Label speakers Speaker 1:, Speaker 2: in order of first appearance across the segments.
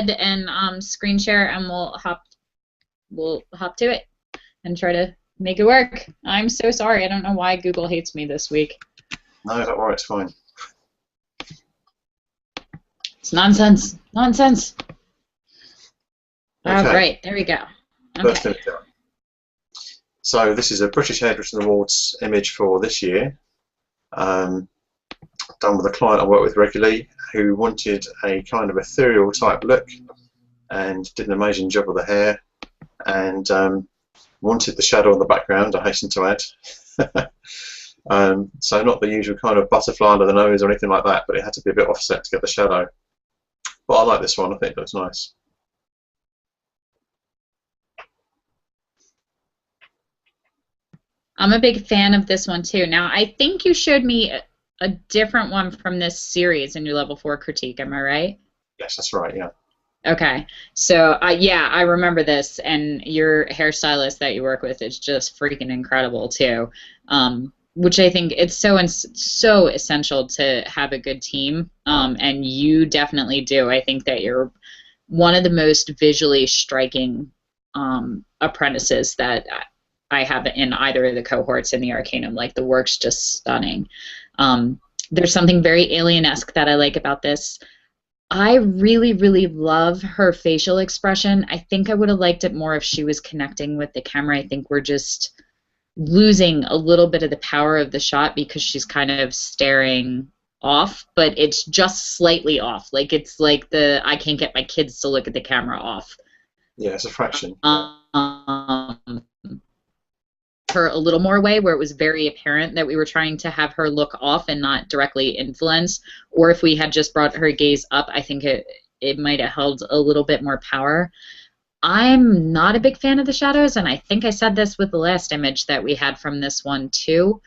Speaker 1: and screen share, and we'll hop to it and try to make it work. I'm so sorry. I don't know why Google hates me this week.
Speaker 2: No, don't worry, it's fine.
Speaker 1: It's nonsense. Nonsense.
Speaker 2: Okay.
Speaker 1: All right, there we go.
Speaker 2: First
Speaker 1: Okay.
Speaker 2: image up. So this is a British Hairdressing Awards image for this year, done with a client I work with regularly who wanted a kind of ethereal type look and did an amazing job with the hair, and wanted the shadow on the background, I hasten to add. So not the usual kind of butterfly under the nose or anything like that, but it had to be a bit offset to get the shadow. But I like this one, I think it looks nice.
Speaker 1: I'm a big fan of this one too. Now, I think you showed me a different one from this series in your level 4 critique, am I right?
Speaker 2: Yes, that's right, yeah.
Speaker 1: Okay, so yeah, I remember this, and your hairstylist that you work with is just freaking incredible too. Which I think it's so essential to have a good team, and you definitely do. I think that you're one of the most visually striking apprentices that I have in either of the cohorts in the Arcanum. Like, the work's just stunning. There's something very alien-esque that I like about this. I really, really love her facial expression. I think I would have liked it more if she was connecting with the camera. I think we're just losing a little bit of the power of the shot because she's kind of staring off, but it's just slightly off. Like, it's like the I can't get my kids to look at the camera off.
Speaker 2: Yeah, it's a fraction.
Speaker 1: Her a little more way where it was very apparent that we were trying to have her look off and not directly influence, or if we had just brought her gaze up, I think it might have held a little bit more power. I'm not a big fan of the shadows, and I think I said this with the last image that we had from this one too,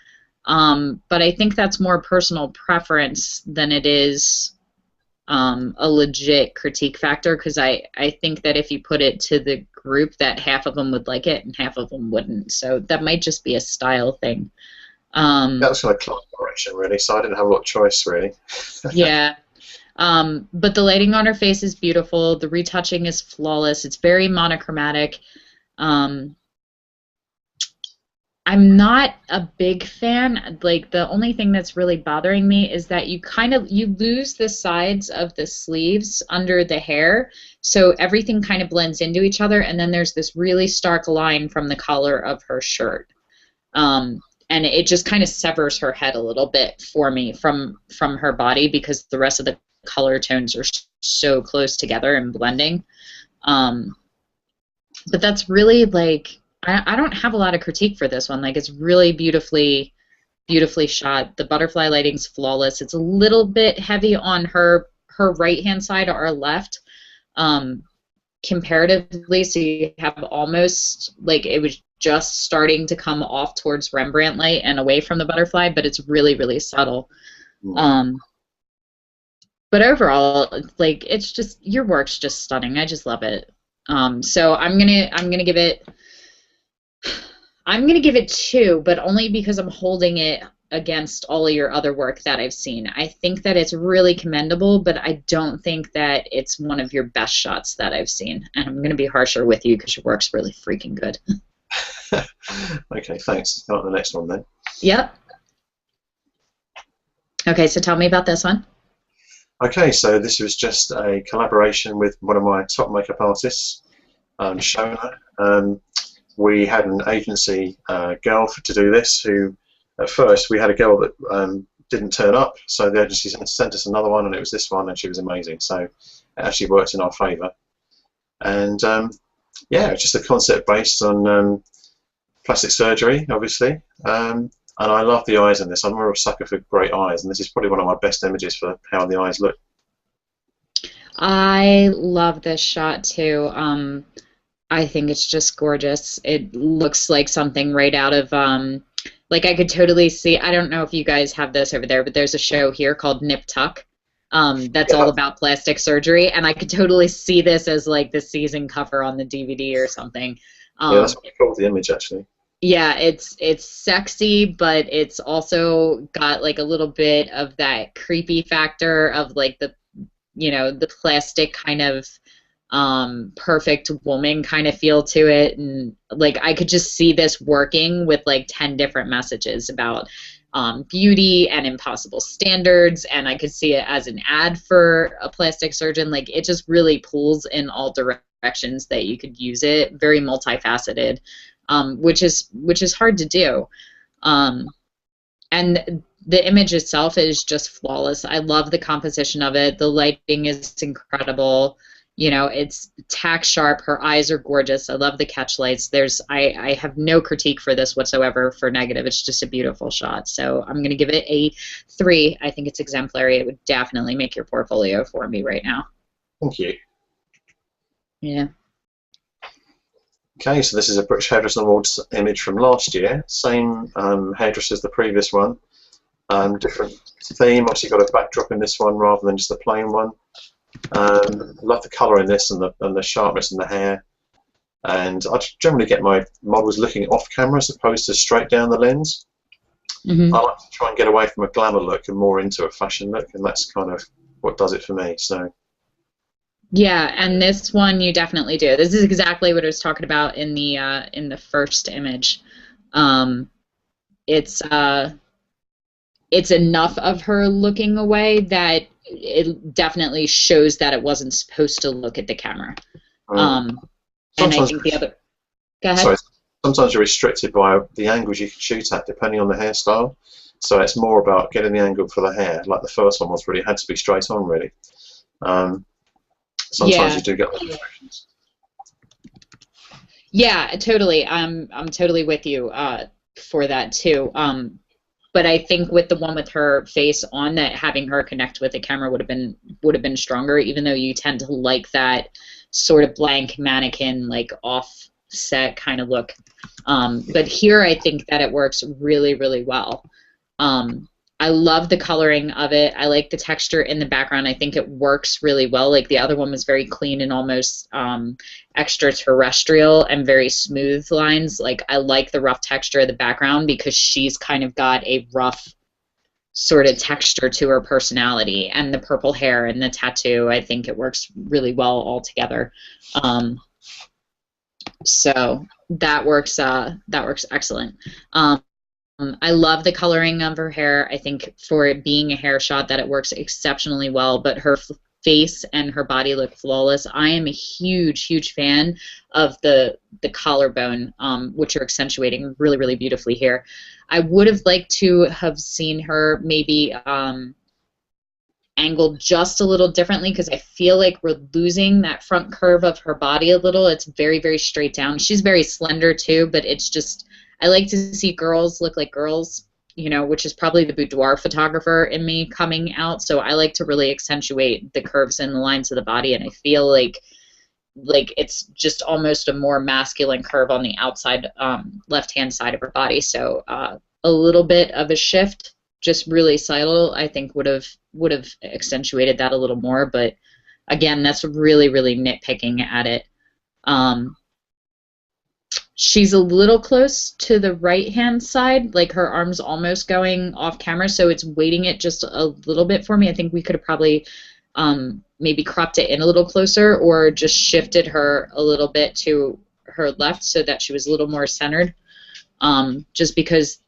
Speaker 1: but I think that's more personal preference than it is a legit critique factor, because I think that if you put it to the group, that half of them would like it and half of them wouldn't. So that might just be a style thing.
Speaker 2: That was kind of client direction, really, so I didn't have a lot of choice, really.
Speaker 1: Yeah. But the lighting on her face is beautiful. The retouching is flawless. It's very monochromatic. I'm not a big fan. Like, the only thing that's really bothering me is that you lose the sides of the sleeves under the hair, so everything kind of blends into each other, and then there's this really stark line from the collar of her shirt. And it just kind of severs her head a little bit for me from her body, because the rest of the color tones are so close together and blending. But that's really, like, I don't have a lot of critique for this one. Like, it's really beautifully shot. The butterfly lighting's flawless. It's a little bit heavy on her right-hand side or left, comparatively, so you have almost, like, it was just starting to come off towards Rembrandt light and away from the butterfly, but it's really, really subtle. But overall, like, it's just, your work's just stunning. I just love it. So I'm gonna give it 2, but only because I'm holding it against all of your other work that I've seen. I think that it's really commendable, but I don't think that it's one of your best shots that I've seen. And I'm going to be harsher with you because your work's really freaking good.
Speaker 2: Okay, thanks. Go on to the next one then.
Speaker 1: Yep. Okay, so tell me about this one.
Speaker 2: Okay, so this was just a collaboration with one of my top makeup artists, Shona. We had an agency girl to do this, who at first we had a girl that didn't turn up, so the agency sent us another one, and it was this one, and she was amazing, so it actually worked in our favour. And yeah, it's just a concept based on plastic surgery, obviously, and I love the eyes in this. I'm a real sucker for great eyes, and this is probably one of my best images for how the eyes look.
Speaker 1: I love this shot too. I think it's just gorgeous. It looks like something right out of, like, I could totally see, I don't know if you guys have this over there, but there's a show here called Nip Tuck that's all about plastic surgery, and I could totally see this as, like, the season cover on the DVD or something.
Speaker 2: Yeah, that's what I call the image, actually.
Speaker 1: Yeah, it's sexy, but it's also got, like, a little bit of that creepy factor of, like, the plastic kind of perfect woman kind of feel to it, and like I could just see this working with like 10 different messages about beauty and impossible standards, and I could see it as an ad for a plastic surgeon. Like it just really pulls in all directions that you could use it. Very multifaceted, which is hard to do. Um, and the image itself is just flawless. I love the composition of it. The lighting is incredible. You know, it's tack sharp. Her eyes are gorgeous. I love the catch lights. I have no critique for this whatsoever for negative. It's just a beautiful shot. So I'm going to give it a 3. I think it's exemplary. It would definitely make your portfolio for me right now.
Speaker 2: Thank you.
Speaker 1: Yeah.
Speaker 2: Okay, so this is a British Hairdressing Awards image from last year. Same hairdresser as the previous one. Different theme. Obviously, got a backdrop in this one rather than just the plain one. Love the colour in this and the sharpness in the hair. And I generally get my models looking off camera as opposed to straight down the lens.
Speaker 1: Mm-hmm.
Speaker 2: I like to try and get away from a glamour look and more into a fashion look, and that's kind of what does it for me. So.
Speaker 1: Yeah, and this one you definitely do. This is exactly what I was talking about in the first image. It's enough of her looking away that it definitely shows that it wasn't supposed to look at the camera. And I think the other. Go ahead.
Speaker 2: Sorry, sometimes you're restricted by the angles you can shoot at depending on the hairstyle. So it's more about getting the angle for the hair, like the first one was. Really had to be straight on, really. Sometimes you do get those restrictions.
Speaker 1: Yeah, totally. I'm totally with you for that too. But I think with the one with her face on, that having her connect with the camera would have been stronger, even though you tend to like that sort of blank mannequin, like offset kind of look. But here I think that it works really, really well. I love the coloring of it. I like the texture in the background. I think it works really well. Like the other one was very clean and almost extraterrestrial and very smooth lines. Like I like the rough texture of the background because she's kind of got a rough sort of texture to her personality, and the purple hair and the tattoo. I think it works really well all together. So that works excellent. I love the coloring of her hair. I think for it being a hair shot that it works exceptionally well, but her face and her body look flawless. I am a huge, huge fan of the collarbone, which are accentuating really, really beautifully here. I would have liked to have seen her maybe angled just a little differently because I feel like we're losing that front curve of her body a little. It's very, very straight down. She's very slender too, but it's just, I like to see girls look like girls, you know, which is probably the boudoir photographer in me coming out. So I like to really accentuate the curves and the lines of the body, and I feel like it's just almost a more masculine curve on the outside left-hand side of her body. So a little bit of a shift, just really subtle, I think would have accentuated that a little more. But again, that's really, really nitpicking at it. She's a little close to the right-hand side, like her arm's almost going off camera, so it's weighting it just a little bit for me. I think we could have probably maybe cropped it in a little closer or just shifted her a little bit to her left so that she was a little more centered, just because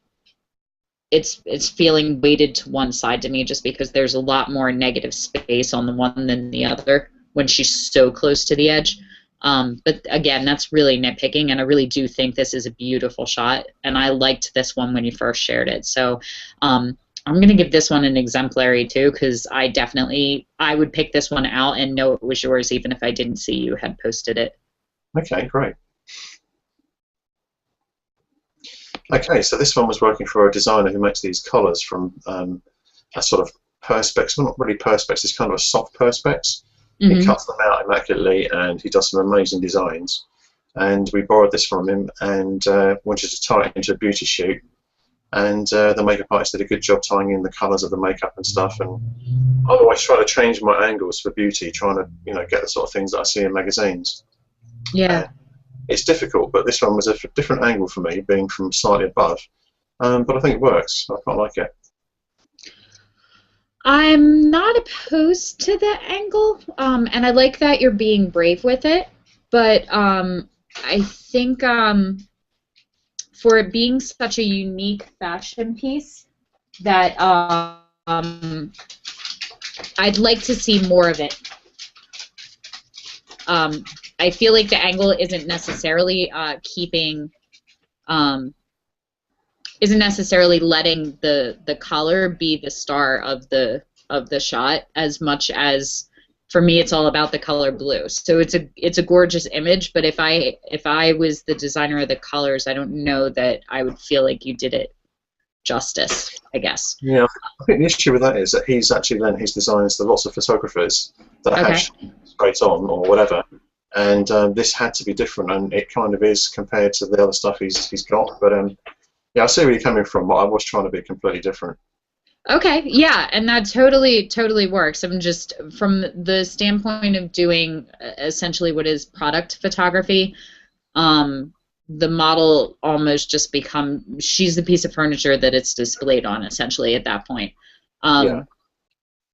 Speaker 1: it's feeling weighted to one side to me, just because there's a lot more negative space on the one than the other when she's so close to the edge. But again, that's really nitpicking, and I really do think this is a beautiful shot, and I liked this one when you first shared it. So I'm going to give this one an exemplary too, because I would pick this one out and know it was yours even if I didn't see you had posted it.
Speaker 2: Okay, great. Okay, so this one was working for a designer who makes these collars from a sort of perspex, well, not really perspex, it's kind of a soft perspex.
Speaker 1: Mm-hmm.
Speaker 2: He cuts them out immaculately, and he does some amazing designs. And we borrowed this from him and wanted to tie it into a beauty shoot. And the makeup artist did a good job tying in the colours of the makeup and stuff. And I'm always trying to change my angles for beauty, trying to get the sort of things that I see in magazines.
Speaker 1: Yeah.
Speaker 2: It's difficult, but this one was a different angle for me, being from slightly above. But I think it works. I quite like it.
Speaker 1: I'm not opposed to the angle, and I like that you're being brave with it, but I think for it being such a unique fashion piece that I'd like to see more of it. I feel like the angle isn't necessarily isn't necessarily letting the collar be the star of the shot as much as for me it's all about the color blue. So it's a gorgeous image, but if I was the designer of the colors, I don't know that I would feel like you did it justice, I guess.
Speaker 2: Yeah, I think the issue with that is that he's actually lent his designs to lots of photographers that
Speaker 1: Okay.
Speaker 2: have straight on or whatever, and this had to be different, and it kind of is compared to the other stuff he's got. But yeah, I see where you're coming from. But I was trying to be completely different.
Speaker 1: Okay, yeah, and that totally works. I'm just from the standpoint of doing essentially what is product photography. The model almost just she's the piece of furniture that it's displayed on essentially at that point.
Speaker 2: Yeah.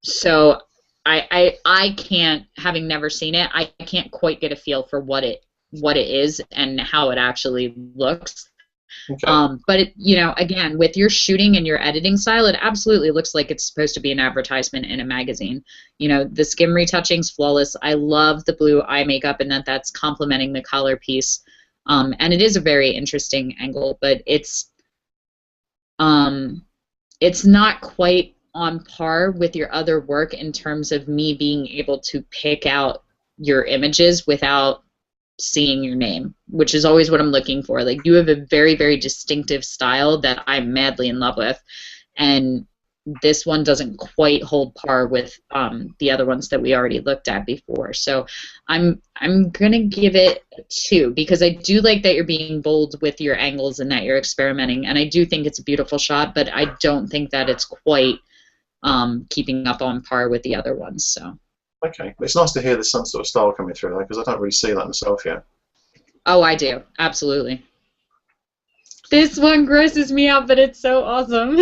Speaker 1: So I can't, having never seen it, I can't quite get a feel for what it is and how it actually looks.
Speaker 2: Okay.
Speaker 1: But you know, again, with your shooting and your editing style, it absolutely looks like it's supposed to be an advertisement in a magazine. You know, the skim retouching's flawless. I love the blue eye makeup and that's complementing the collar piece. And it is a very interesting angle, but it's not quite on par with your other work in terms of me being able to pick out your images without seeing your name, which is always what I'm looking for. Like, you have a very distinctive style that I'm madly in love with, and this one doesn't quite hold par with the other ones that we already looked at before. So I'm gonna give it a 2 because I do like that you're being bold with your angles and that you're experimenting, and I do think it's a beautiful shot, but I don't think that it's quite keeping up on par with the other ones. So.
Speaker 2: Okay. It's nice to hear there's some sort of style coming through there because I don't really see that myself yet.
Speaker 1: Oh, I do. Absolutely. This one grosses me out, but it's so awesome.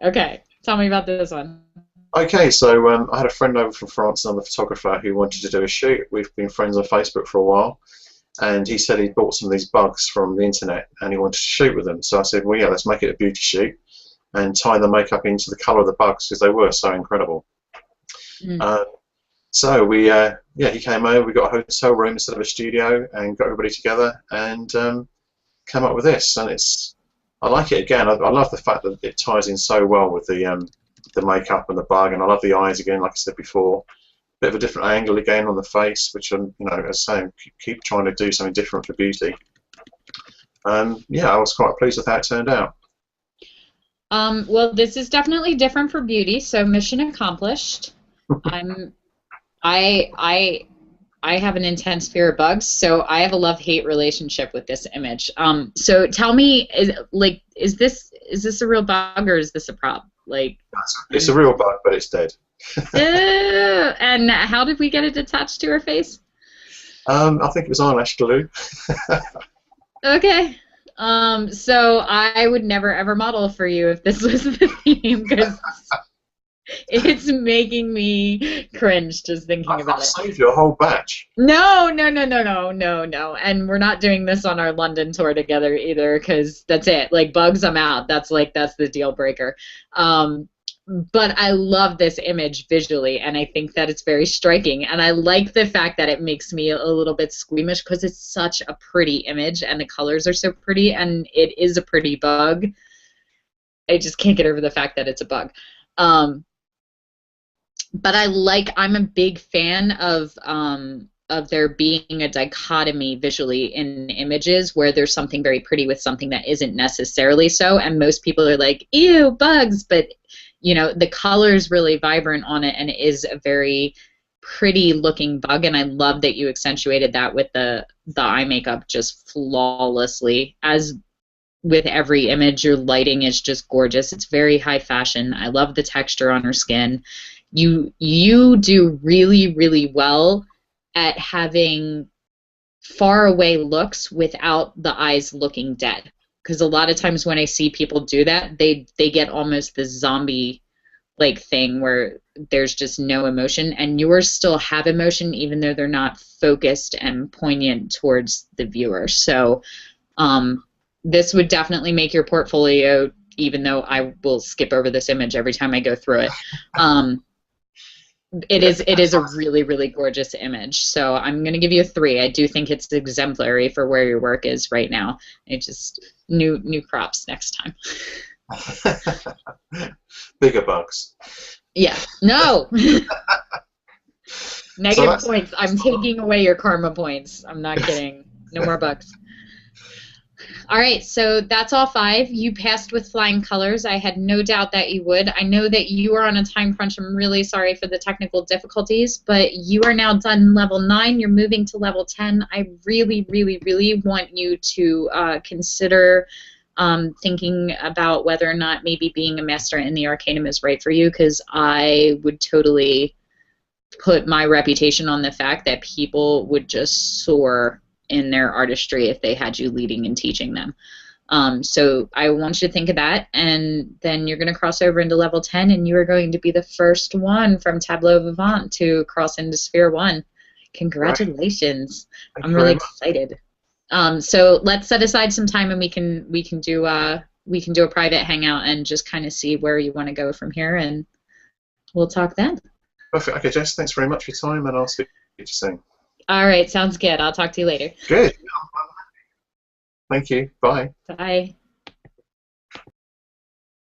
Speaker 1: Okay, tell me about this one.
Speaker 2: Okay, so I had a friend over from France, another photographer, who wanted to do a shoot. We've been friends on Facebook for a while, and he said he'd bought some of these bugs from the internet and he wanted to shoot with them. So I said, well, yeah, let's make it a beauty shoot and tie the makeup into the colour of the bugs because they were so incredible.
Speaker 1: Mm.
Speaker 2: So we, yeah, he came over. We got a hotel room instead of a studio and got everybody together and came up with this. And I like it again. I love the fact that it ties in so well with the makeup and the bug, and I love the eyes again, like I said before. Bit of a different angle again on the face, which I'm, you know, as I say, keep trying to do something different for beauty. Yeah, I was quite pleased with how it turned out.
Speaker 1: Well, this is definitely different for beauty, so mission accomplished. I have an intense fear of bugs, so I have a love-hate relationship with this image. So tell me, is this a real bug or is this a prop? Like,
Speaker 2: it's a real bug, but it's dead.
Speaker 1: And how did we get it attached to her face?
Speaker 2: I think it was eyelash glue.
Speaker 1: Okay. So I would never ever model for you if this was the theme because it's making me cringe just thinking about it.
Speaker 2: I've saved you a whole batch.
Speaker 1: No. And we're not doing this on our London tour together either because that's it. Like, bugs, I'm out. That's the deal breaker. But I love this image visually, and I think that it's very striking. And I like the fact that it makes me a little bit squeamish because it's such a pretty image, and the colors are so pretty, and it is a pretty bug. I just can't get over the fact that it's a bug. But I'm a big fan of there being a dichotomy visually in images where there's something very pretty with something that isn't necessarily so, and most people are like, ew, bugs, but you know, the color is really vibrant on it and it is a very pretty looking bug, and I love that you accentuated that with the eye makeup just flawlessly. As with every image, your lighting is just gorgeous. It's very high fashion. I love the texture on her skin. You do really well at having far away looks without the eyes looking dead. because a lot of times when I see people do that, they get almost this zombie like thing where there's just no emotion, and yours still have emotion even though they're not focused and poignant towards the viewer. So this would definitely make your portfolio, even though I will skip over this image every time I go through it. It is a really, really gorgeous image. So I'm going to give you a 3. I do think it's exemplary for where your work is right now. It just new crops next time.
Speaker 2: Bigger bugs.
Speaker 1: Yeah. No. Negative points. I'm taking away your karma points. I'm not kidding. No more bugs. All right, so that's all 5. You passed with flying colors. I had no doubt that you would. I know that you are on a time crunch. I'm really sorry for the technical difficulties, but you are now done level 9. You're moving to level 10. I really, really, really want you to consider thinking about whether or not maybe being a master in the Arcanum is right for you, because I would totally put my reputation on the fact that people would just soar in their artistry if they had you leading and teaching them. So I want you to think of that, and then you're going to cross over into level 10, and you are going to be the first one from Tableau Vivant to cross into Sphere 1. Congratulations. I'm really excited. So let's set aside some time, and we can do a private hangout and just kind of see where you want to go from here, and we'll talk then.
Speaker 2: Perfect. Okay, Jess, thanks very much for your time, and I'll speak to you soon.
Speaker 1: All right, sounds good. I'll talk to you later.
Speaker 2: Good. Thank you. Bye.
Speaker 1: Bye.